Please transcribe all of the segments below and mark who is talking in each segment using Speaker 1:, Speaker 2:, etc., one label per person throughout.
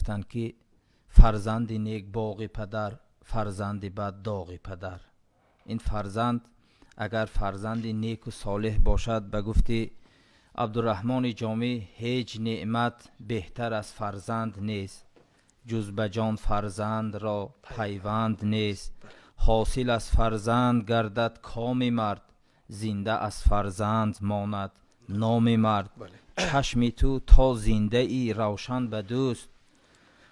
Speaker 1: گفتند که فرزند نیک باغ پدر، فرزند بد داغ پدر. این فرزند اگر فرزند نیک و صالح باشد، به گفتی عبدالرحمن جامی، هیچ نعمت بهتر از فرزند نیست، جز به جان فرزند را پیوند نیست. حاصل از فرزند گردد کام مرد، زنده از فرزند ماند نام مرد. چشم تو تا زنده ای روشن به دوست،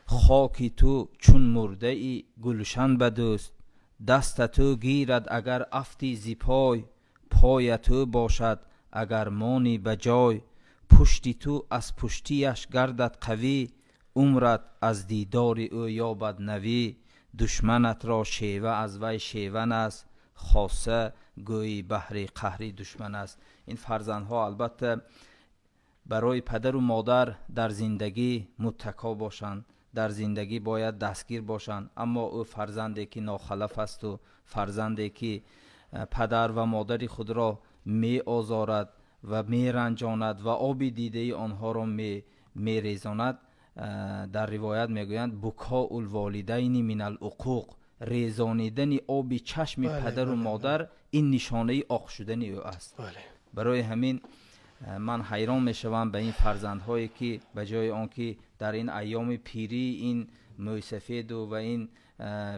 Speaker 1: خاک تو چون مرده ای گلشن به دوست. دست تو گیرد اگر افتی زی پای، پای تو باشد اگر مانی به جای. پشتی تو از پشتیش گردد قوی، عمرت از دیدار او یابد نوی. دشمنت را شیوه از وی شیون است، خاصه گوی بحر قهری دشمن است. این فرزندها البته برای پدر و مادر در زندگی متکا باشند، در زندگی باید دستگیر باشند، اما او فرزندی که ناخلف است و فرزندی که پدر و مادر خود را می آزارد و می رنجاند و آب دیده آنها را می ریزاند، در روایت می گویند بکاء الوالدین من العقوق، ریزانیدن آب چشم پدر و مادر این نشانه عاق شدن او است. برای همین من حیران می شوم به این فرزندهایی که به جای آنکه در این ایام پیری این موسفید و این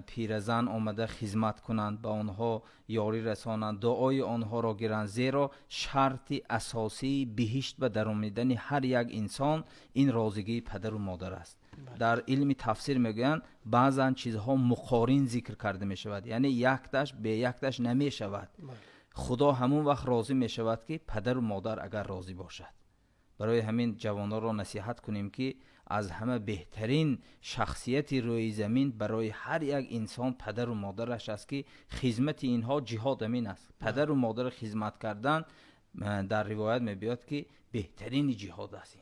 Speaker 1: پیرزن آمده خدمت کنند، به آنها یاری رسانند، دعای آنها را گیرند، زیرا شرط اساسی بهشت به درآمدن هر یک انسان این رازگی پدر و مادر است. در علم تفسیر میگویند بعضا چیزها مقارن ذکر کرده می شود، یعنی یکتش به یکتش نمی شود. خدا همون وقت راضی می شود که پدر و مادر اگر راضی باشد. برای همین جوانان را نصیحت کنیم که از همه بهترین شخصیت روی زمین برای هر یک انسان پدر و مادرش است که خدمت اینها جهاد امین است. پدر و مادر خدمت کردن در روایت می بیاد که بهترین جهاد است.